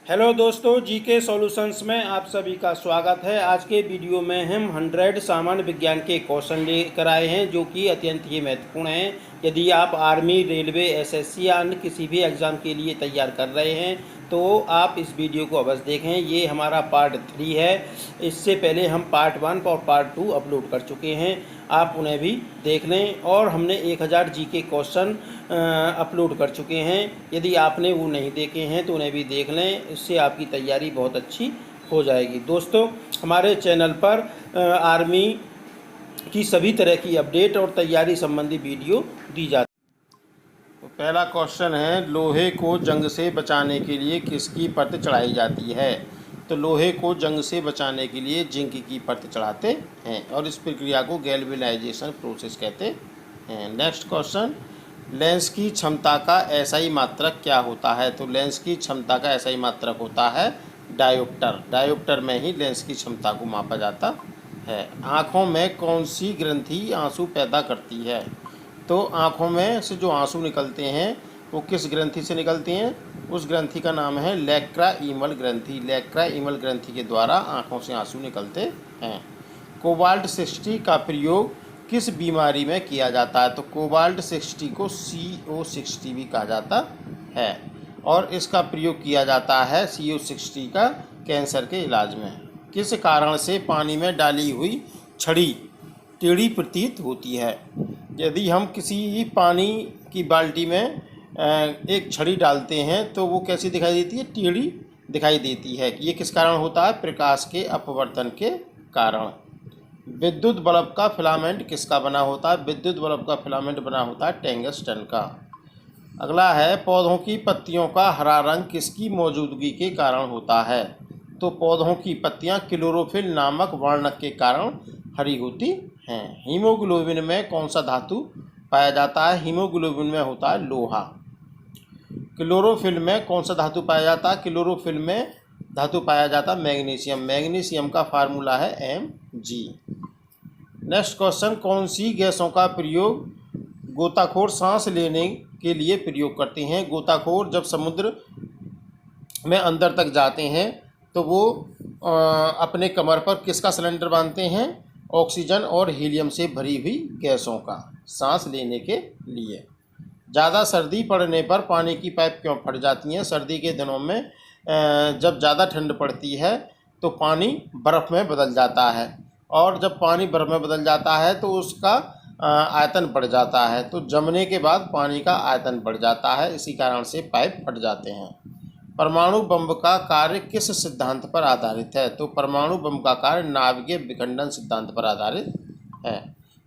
Hello दोस्तों, GK solutions में आप सभी का स्वागत है। आज के वीडियो में हम 100 सामान्य विज्ञान के क्वेश्चन लेकर आए हैं जो कि अत्यंत ही महत्वपूर्ण हैं। यदि आप आर्मी, रेलवे, एसएससी या अन्य किसी भी एग्ज़ाम के लिए तैयार कर रहे हैं तो आप इस वीडियो को अवश्य देखें। ये हमारा पार्ट 3 है। इससे पहले हम पार्ट 1 और पार्ट 2 अपलोड कर चुके हैं, आप उन्हें भी देख लें। और हमने 1000 जीके क्वेश्चन अपलोड कर चुके हैं। यदि आपने वो नहीं देखे हैं तो उन्हें भी देख लें, इससे आपकी तैयारी बहुत अच्छी हो जाएगी। दोस्तों, हमारे चैनल पर आर्मी की सभी तरह की अपडेट और तैयारी संबंधी वीडियो दी जाती है। तो पहला क्वेश्चन है, लोहे को जंग से बचाने के लिए किसकी परत चढ़ाई जाती है? तो लोहे को जंग से बचाने के लिए जिंक की परत चढ़ाते हैं और इस प्रक्रिया को गैल्वेनाइजेशन प्रोसेस कहते हैं। नेक्स्ट क्वेश्चन, लेंस की क्षमता का एसआई मात्रक क्या होता है? तो लेंस की क्षमता का एसआई मात्रक होता है डायोप्टर। डायोप्टर में ही लेंस की क्षमता को मापा जाता है। आँखों में कौन सी ग्रंथि आंसू पैदा करती है? तो आँखों में से जो आंसू निकलते हैं वो किस ग्रंथि से निकलते हैं? उस ग्रंथि का नाम है लैक्राइमल ग्रंथि। लैक्राइमल ग्रंथि के द्वारा आँखों से आंसू निकलते हैं। कोबाल्ट 60 का प्रयोग किस बीमारी में किया जाता है? तो कोबाल्ट 60 को CO60 भी कहा जाता है और इसका प्रयोग किया जाता है CO60 का कैंसर के इलाज में। किस कारण से पानी में डाली हुई छड़ी टेढ़ी प्रतीत होती है? यदि हम किसी पानी की बाल्टी में एक छड़ी डालते हैं तो वो कैसी दिखाई देती है? टेढ़ी दिखाई देती है। ये किस कारण होता है? प्रकाश के अपवर्तन के कारण। विद्युत बल्ब का फिलामेंट किसका बना होता है? विद्युत बल्ब का फिलामेंट बना होता है टंगस्टन का। अगला है, पौधों की पत्तियों का हरा रंग किसकी मौजूदगी के कारण होता है? तो पौधों की पत्तियां क्लोरोफिल नामक वर्णक के कारण हरी होती हैं। हीमोग्लोबिन में कौन सा धातु पाया जाता है? हीमोग्लोबिन में होता है लोहा। क्लोरोफिल में कौन सा धातु पाया जाता है? क्लोरोफिल में धातु पाया जाता है मैग्नीशियम। मैग्नीशियम का फार्मूला है Mg। नेक्स्ट क्वेश्चन, कौन सी गैसों का प्रयोग गोताखोर सांस लेने के लिए प्रयोग करते हैं? गोताखोर जब समुद्र में अंदर तक जाते हैं तो वो अपने कमर पर किसका सिलेंडर बांधते हैं? ऑक्सीजन और हीलियम से भरी हुई गैसों का, सांस लेने के लिए। ज़्यादा सर्दी पड़ने पर पानी की पाइप क्यों फट जाती हैं? सर्दी के दिनों में जब ज़्यादा ठंड पड़ती है तो पानी बर्फ़ में बदल जाता है और जब पानी बर्फ़ में बदल जाता है तो उसका आयतन बढ़ जाता है, तो जमने के बाद पानी का आयतन बढ़ जाता है, इसी कारण से पाइप फट जाते हैं। परमाणु बम का कार्य किस सिद्धांत पर आधारित है? तो परमाणु बम का कार्य नाभिकीय विखंडन सिद्धांत पर आधारित है।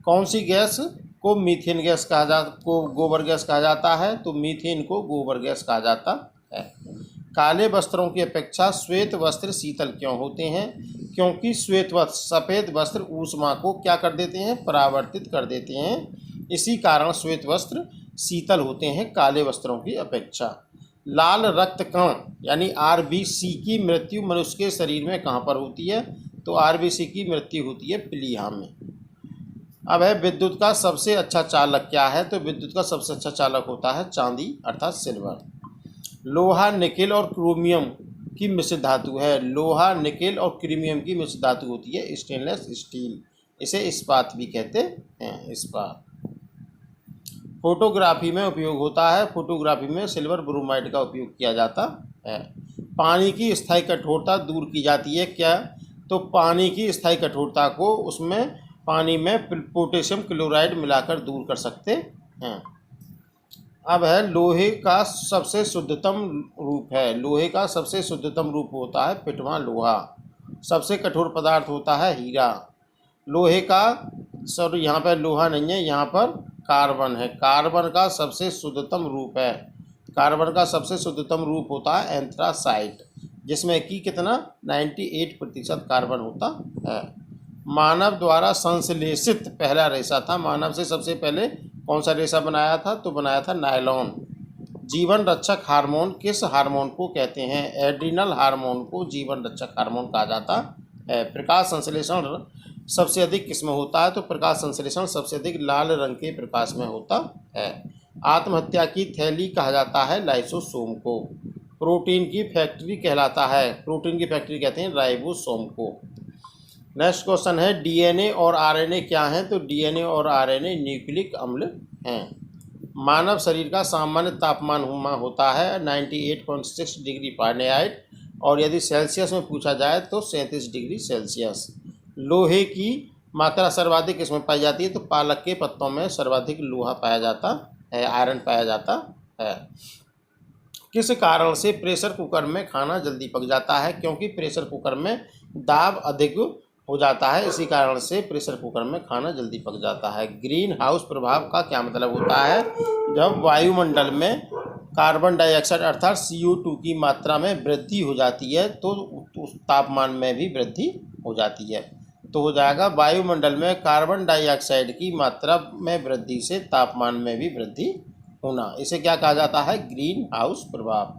कौन सी गैस को मीथेन गैस गोबर गैस कहा जाता है? तो मीथेन को गोबर गैस कहा जाता है। काले वस्त्रों की अपेक्षा श्वेत वस्त्र शीतल क्यों होते हैं? क्योंकि श्वेत वस्त्र, सफ़ेद वस्त्र ऊष्मा को क्या कर देते हैं? परावर्तित कर देते हैं। इसी कारण श्वेत वस्त्र शीतल होते हैं काले वस्त्रों की अपेक्षा। लाल रक्त कण यानी RBC की मृत्यु मनुष्य के शरीर में कहाँ पर होती है? तो RBC की मृत्यु होती है प्लीहा में। अब है, विद्युत का सबसे अच्छा चालक क्या है? तो विद्युत का सबसे अच्छा चालक होता है चांदी अर्थात सिल्वर। लोहा, निकेल और क्रोमियम की मिश्र धातु है। लोहा, निकेल और क्रोमियम की मिश्र धातु होती है स्टेनलेस स्टील। इसे इस्पात भी कहते हैं, इस्पात। फोटोग्राफी में उपयोग होता है। फोटोग्राफी में सिल्वर ब्रोमाइड का उपयोग किया जाता है। पानी की स्थायी कठोरता दूर की जाती है क्या? तो पानी की स्थायी कठोरता को उसमें पानी में पोटेशियम क्लोराइड मिलाकर दूर कर सकते हैं। अब है, लोहे का सबसे शुद्धतम रूप है। लोहे का सबसे शुद्धतम रूप होता है पिटवा लोहा। सबसे कठोर पदार्थ होता है हीरा। लोहे का, सॉरी यहाँ पर लोहा नहीं है, यहाँ पर कार्बन है। कार्बन का सबसे शुद्धतम रूप है। कार्बन का सबसे शुद्धतम रूप होता है एंथ्रासाइट, जिसमें कि कितना 98% कार्बन होता है। मानव द्वारा संश्लेषित पहला रेशा था। मानव से सबसे पहले कौन सा रेशा बनाया था? तो बनाया था नायलॉन। जीवन रक्षक हार्मोन किस हार्मोन को कहते हैं? एड्रिनल हार्मोन को जीवन रक्षक हार्मोन कहा जाता है। प्रकाश संश्लेषण सबसे अधिक किसमें होता है? तो प्रकाश संश्लेषण सबसे अधिक लाल रंग के प्रकाश में होता है। आत्महत्या की थैली कहा जाता है लाइसोसोम को। प्रोटीन की फैक्ट्री कहलाता है? प्रोटीन की फैक्ट्री कहते हैं राइबोसोम को। नेक्स्ट क्वेश्चन है डीएनए और आरएनए क्या हैं? तो डीएनए और आरएनए न्यूक्लिक अम्ल हैं। मानव शरीर का सामान्य तापमान होता है 98.6 डिग्री फ़ारेनहाइट और यदि सेल्सियस में पूछा जाए तो 37 डिग्री सेल्सियस। लोहे की मात्रा सर्वाधिक किसमें पाई जाती है? तो पालक के पत्तों में सर्वाधिक लोहा पाया जाता है, आयरन पाया जाता है। किस कारण से प्रेशर कुकर में खाना जल्दी पक जाता है? क्योंकि प्रेशर कुकर में दाब अधिक हो जाता है, इसी कारण से प्रेशर कुकर में खाना जल्दी पक जाता है। ग्रीन हाउस प्रभाव का क्या मतलब होता है? जब वायुमंडल में कार्बन डाइऑक्साइड अर्थात CO2 की मात्रा में वृद्धि हो जाती है तो उस तापमान में भी वृद्धि हो जाती है। तो हो जाएगा वायुमंडल में कार्बन डाइऑक्साइड की मात्रा में वृद्धि से तापमान में भी वृद्धि होना, इसे क्या कहा जाता है? ग्रीन हाउस प्रभाव।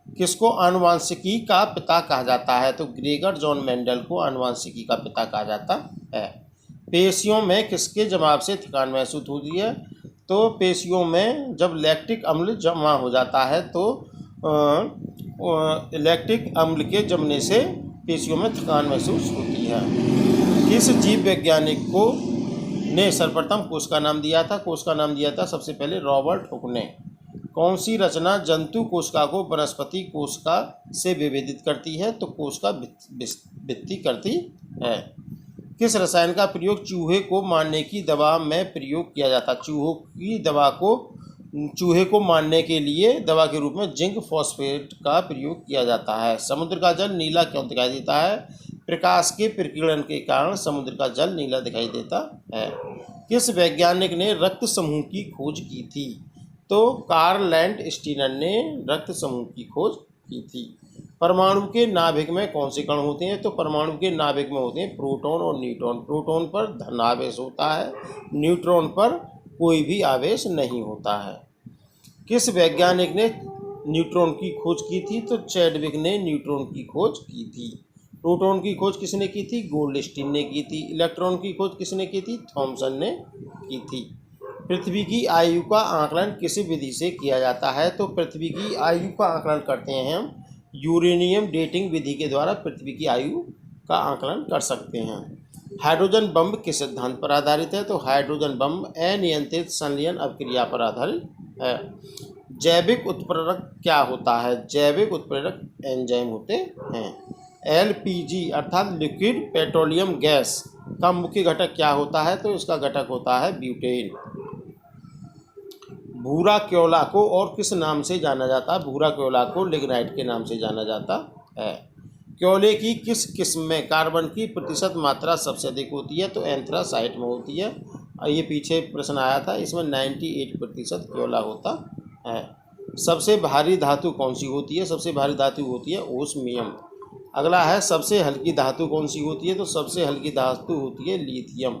किसको आनुवांशिकी का पिता कहा जाता है? तो ग्रेगर जॉन मेंडल को आनुवांशिकी का पिता कहा जाता है। पेशियों में किसके जमाव से थकान महसूस होती है? तो पेशियों में जब लैक्टिक अम्ल जमा हो जाता है तो लैक्टिक अम्ल के जमने से पेशियों में थकान महसूस होती है। किस जीव वैज्ञानिक को ने सर्वप्रथम कोश का नाम दिया था? कोश का नाम दिया था सबसे पहले रॉबर्ट हुक ने। कौन सी रचना जंतु कोशिका को वनस्पति कोशिका से विभेदित करती है? तो कोशिका भित्ति करती है। किस रसायन का प्रयोग चूहे को मारने की दवा में प्रयोग किया जाता? चूहों की दवा को चूहे को मारने के लिए दवा के रूप में जिंक फॉस्फेट का प्रयोग किया जाता है। समुद्र का जल नीला क्यों दिखाई देता है? प्रकाश के प्रकीर्णन के कारण समुद्र का जल नीला दिखाई देता है। किस वैज्ञानिक ने रक्त समूह की खोज की थी? तो कार्ल लैंडस्टीनर ने रक्त समूह की खोज की थी। परमाणु के नाभिक में कौन से कण होते हैं? तो परमाणु के नाभिक में होते हैं प्रोटॉन और न्यूट्रॉन। प्रोटॉन पर धन आवेश होता है, न्यूट्रॉन पर कोई भी आवेश नहीं होता है। किस वैज्ञानिक ने न्यूट्रॉन की खोज की थी? तो चैडविक ने न्यूट्रॉन की खोज की थी। प्रोटॉन की खोज किसने की थी? गोल्डस्टीन ने की थी। इलेक्ट्रॉन की खोज किसने की थी? थॉमसन ने की थी। पृथ्वी की आयु का आकलन किस विधि से किया जाता है? तो पृथ्वी की आयु का आकलन करते हैं हम यूरेनियम डेटिंग विधि के द्वारा पृथ्वी की आयु का आकलन कर सकते हैं। हाइड्रोजन बम किस सिद्धांत पर आधारित है? तो हाइड्रोजन बम अनियंत्रित संलयन अभिक्रिया पर आधारित है। जैविक उत्प्रेरक क्या होता है? जैविक उत्प्रेरक एंजाइम होते हैं। LPG अर्थात लिक्विड पेट्रोलियम गैस का मुख्य घटक क्या होता है? तो इसका घटक होता है ब्यूटेन। भूरा क्योला को और किस नाम से जाना जाता है? भूरा क्योला को लिग्नाइट के नाम से जाना जाता है। क्योले की किस किस्म में कार्बन की प्रतिशत मात्रा सबसे अधिक होती है? तो एंथ्रासाइट में होती है। ये पीछे प्रश्न आया था, इसमें 98% क्योला होता है। सबसे भारी धातु कौन सी होती है? सबसे भारी धातु होती है ओस्मियम। अगला है सबसे हल्की धातु कौन सी होती है? तो सबसे हल्की धातु होती है लिथियम।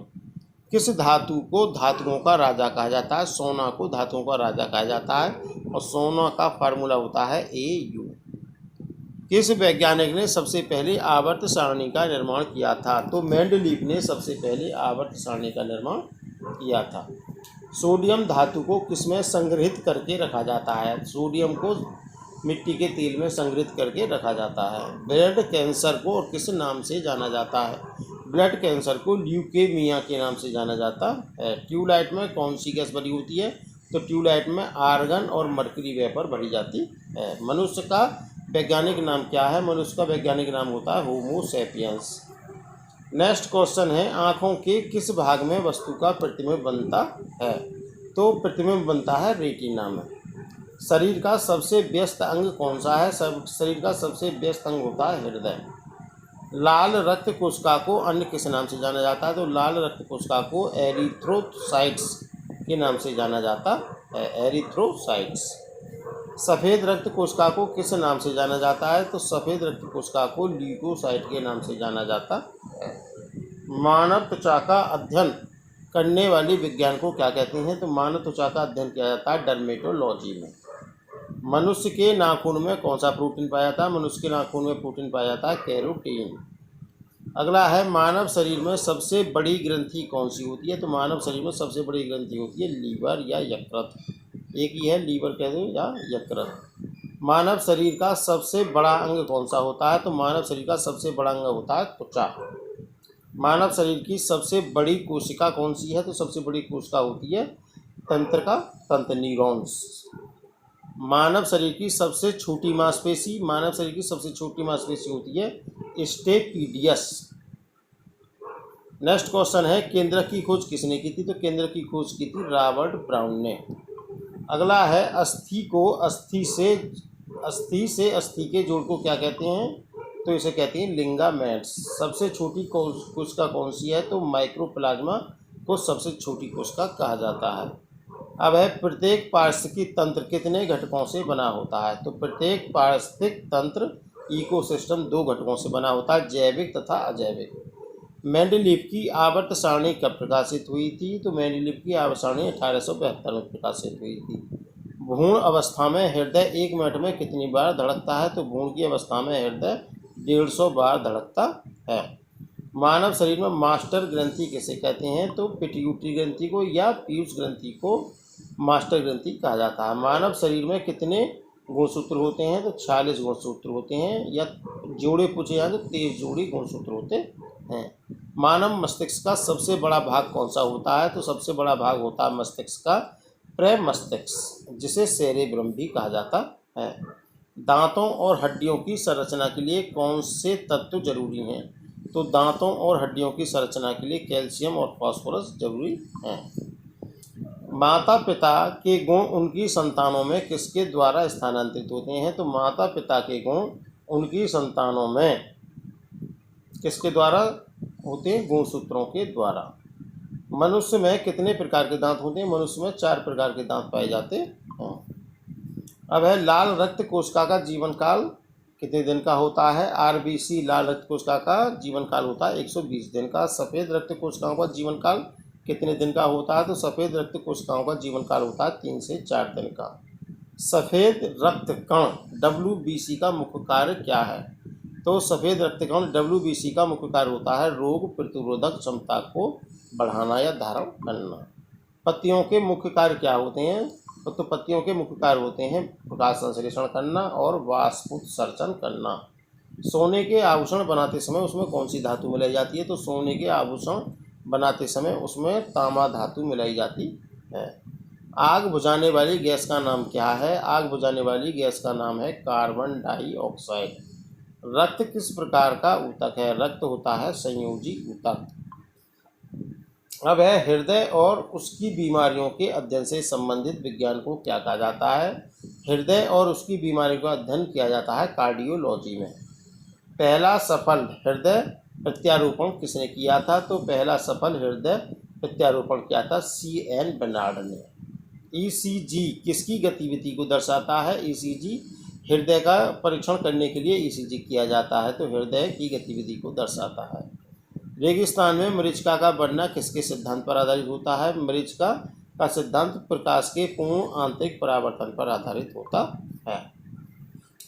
किस धातु को धातुओं का राजा कहा जाता है? सोना को धातुओं का राजा कहा जाता है और सोना का फार्मूला होता है AU। किस वैज्ञानिक ने सबसे पहले आवर्त सारणी का निर्माण किया था? तो मेंडलीफ ने सबसे पहले आवर्त सारणी का निर्माण किया था। सोडियम धातु को किसमें संग्रहित करके रखा जाता है? सोडियम को मिट्टी के तेल में संग्रहित करके रखा जाता है। ब्लड कैंसर को और किस नाम से जाना जाता है? ब्लड कैंसर को ल्यूकेमिया के नाम से जाना जाता है। ट्यूबलाइट में कौन सी गैस भरी होती है? तो ट्यूबलाइट में आर्गन और मर्करी वेपर भरी जाती है। मनुष्य का वैज्ञानिक नाम क्या है? मनुष्य का वैज्ञानिक नाम होता है होमो सैपियंस। नेक्स्ट क्वेश्चन है आँखों के किस भाग में वस्तु का प्रतिबिंब बनता है? तो प्रतिबिंब बनता है रेटिना में। शरीर का सबसे व्यस्त अंग कौन सा है? शरीर का सबसे व्यस्त अंग होता है हृदय। लाल रक्त कोशिका को अन्य किस नाम से जाना जाता है? तो लाल रक्त कोशिका को एरिथ्रोसाइट्स के नाम से जाना जाता है, एरिथ्रोसाइट्स। सफ़ेद रक्त कोशिका को किस नाम से जाना जाता है? तो सफ़ेद रक्त कोशिका को ल्यूकोसाइट के नाम से जाना जाता है। मानव त्वचा का अध्ययन करने वाली विज्ञान को क्या कहते हैं? तो मानव त्वचा का अध्ययन किया जाता है डर्मेटोलॉजी में। मनुष्य के नाखून में कौन सा प्रोटीन पाया जाता है? मनुष्य के नाखून में प्रोटीन पाया जाता है कैरोटीन। अगला है मानव शरीर में सबसे बड़ी ग्रंथि कौन सी होती है? तो मानव शरीर में सबसे बड़ी ग्रंथि होती है लीवर या यकृत। एक ही है लीवर कहते हैं या यकृत। मानव शरीर का सबसे बड़ा अंग कौन सा होता है? तो मानव शरीर का सबसे बड़ा अंग होता है त्वचा। मानव शरीर की सबसे बड़ी कोशिका कौन सी है? तो सबसे बड़ी कोशिका होती है तंत्र न्यूरॉन्स। मानव शरीर की सबसे छोटी मांसपेशी होती है स्टेपीडियस। नेक्स्ट क्वेश्चन है, केंद्रक की खोज किसने की थी? तो केंद्रक की खोज की थी रॉबर्ट ब्राउन ने। अगला है, अस्थि से अस्थि के जोड़ को क्या कहते हैं? तो इसे कहते हैं लिगामेंट्स। सबसे छोटी कोशिका कौन सी है? तो माइक्रोप्लाज्मा को सबसे छोटी कोशिका कहा जाता है। अब है, प्रत्येक पारिस्थितिकी तंत्र कितने घटकों से बना होता है? तो प्रत्येक पारिस्थितिक तंत्र इकोसिस्टम 2 घटकों से बना होता है, जैविक तथा अजैविक। मेंडेलीव की आवर्त सारणी कब प्रकाशित हुई थी? तो मेंडेलीव की आवर्त सारणी 1872 में प्रकाशित हुई थी। भ्रूण अवस्था में हृदय 1 मिनट में कितनी बार धड़कता है? तो भ्रूण की अवस्था में हृदय 150 बार धड़कता है। मानव शरीर में मास्टर ग्रंथि किसे कहते हैं? तो पिट्यूटरी ग्रंथि को या पीयूष ग्रंथि को मास्टर ग्रंथि कहा जाता है। मानव शरीर में कितने गुणसूत्र होते हैं? तो 46 गुणसूत्र होते हैं, या जोड़े पूछे जाए तो 23 जोड़ी गुणसूत्र होते हैं। मानव मस्तिष्क का सबसे बड़ा भाग कौन सा होता है? तो सबसे बड़ा भाग होता है मस्तिष्क का प्रमस्तिष्क, जिसे सेरेब्रम भी कहा जाता है। दांतों और हड्डियों की संरचना के लिए कौन से तत्व जरूरी हैं? तो दांतों और हड्डियों की संरचना के लिए कैल्शियम और फास्फोरस जरूरी हैं। माता पिता के गुण उनकी संतानों में किसके द्वारा स्थानांतरित होते हैं? तो माता पिता के गुण उनकी संतानों में किसके द्वारा होते हैं? गुणसूत्रों के द्वारा। मनुष्य में कितने प्रकार के दांत होते हैं? मनुष्य में 4 प्रकार के दांत पाए जाते हैं। अब है, लाल रक्त कोशिका का जीवन काल कितने दिन का होता है? आरबीसी लाल रक्त कोशिका का जीवन काल होता है 120 दिन का। सफ़ेद रक्त कोशिकाओं का जीवन काल कितने दिन का होता है? तो सफ़ेद रक्त कोशिकाओं का जीवन काल होता है 3 से 4 दिन का। सफ़ेद रक्त कण WBC का मुख्य कार्य क्या है? तो सफ़ेद रक्त कण WBC का मुख्य कार्य होता है रोग प्रतिरोधक क्षमता को बढ़ाना या धारण करना। पत्तियों के मुख्य कार्य क्या होते हैं? तो पत्तियों के मुख्य कार्य होते हैं प्रकाश संश्लेषण करना और वाष्पोत्सर्जन करना। सोने के आभूषण बनाते समय उसमें कौन सी धातु मिलाई जाती है? तो सोने के आभूषण बनाते समय उसमें तांबा धातु मिलाई जाती है। आग बुझाने वाली गैस का नाम क्या है? आग बुझाने वाली गैस का नाम है कार्बन डाइऑक्साइड। रक्त किस प्रकार का ऊतक है? रक्त होता है संयोजी ऊतक। अब है, हृदय और उसकी बीमारियों के अध्ययन से संबंधित विज्ञान को क्या कहा जाता है? हृदय और उसकी बीमारियों का अध्ययन किया जाता है कार्डियोलॉजी में। पहला सफल हृदय प्रत्यारोपण किसने किया था? तो पहला सफल हृदय प्रत्यारोपण किया था CN बर्नार्ड ने। ECG किसकी गतिविधि को दर्शाता है? ECG हृदय का परीक्षण करने के लिए ECG किया जाता है, तो हृदय की गतिविधि को दर्शाता है। रेगिस्तान में मरीचिका का बढ़ना किसके सिद्धांत पर आधारित होता है? मरीचिका का सिद्धांत प्रकाश के पूर्ण आंतरिक परावर्तन पर आधारित होता है।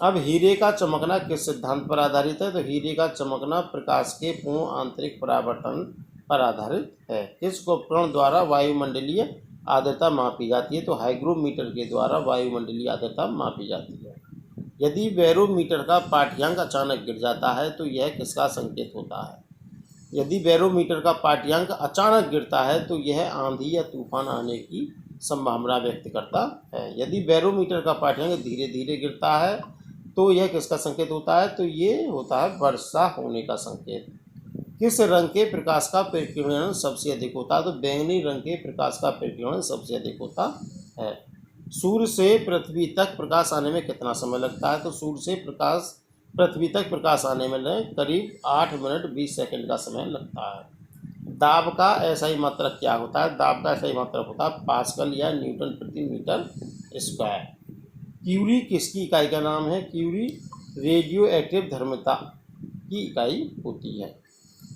अब हीरे का चमकना किस सिद्धांत पर आधारित है? तो हीरे का चमकना प्रकाश के पूर्ण आंतरिक परावर्तन पर आधारित है। किस उपकरण द्वारा वायुमंडलीय आर्द्रता मापी जाती है? तो हाइग्रोमीटर के द्वारा वायुमंडलीय आर्द्रता मापी जाती है। यदि बैरोमीटर का पाठ्यांक अचानक गिर जाता है तो यह किसका संकेत होता है? यदि बैरोमीटर का पाठ्यांक अचानक गिरता है तो यह आंधी या तूफान आने की संभावना व्यक्त करता है। यदि बैरोमीटर का पाठ्यांक धीरे धीरे गिरता है तो यह किसका संकेत होता है? तो ये होता है वर्षा होने का संकेत। किस रंग के प्रकाश का प्रकीर्णन सबसे अधिक होता है? तो बैंगनी रंग के प्रकाश का प्रकीर्णन सबसे अधिक होता है। सूर्य से पृथ्वी तक प्रकाश आने में कितना समय लगता है? तो सूर्य से पृथ्वी तक प्रकाश आने में करीब 8 मिनट 20 सेकंड का समय लगता है। दाब का SI मात्रक क्या होता है? दाब का SI मात्रक होता है पास्कल या न्यूटन प्रति मीटर स्क्वायर। क्यूरी किसकी इकाई का नाम है? क्यूरी रेडियो एक्टिव धर्मिता की इकाई होती है।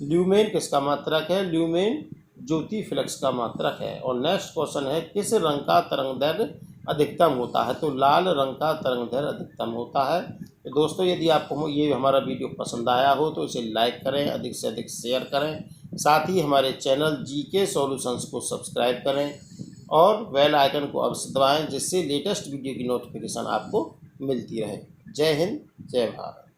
ल्यूमेन किसका मात्रक है? ल्यूमेन ज्योति फ्लक्स का मात्रक है। और नेक्स्ट क्वेश्चन है, किस रंग का तरंगदैर्घ्य अधिकतम होता है? तो लाल रंग का तरंगदैर्घ्य अधिकतम होता है। तो दोस्तों, यदि आपको ये हमारा वीडियो पसंद आया हो तो इसे लाइक करें, अधिक से अधिक शेयर करें, साथ ही हमारे चैनल GK सॉल्यूशंस को सब्सक्राइब करें और बेल आइकन को अवश्य दबाएं, जिससे लेटेस्ट वीडियो की नोटिफिकेशन आपको मिलती रहे। जय हिंद, जय भारत।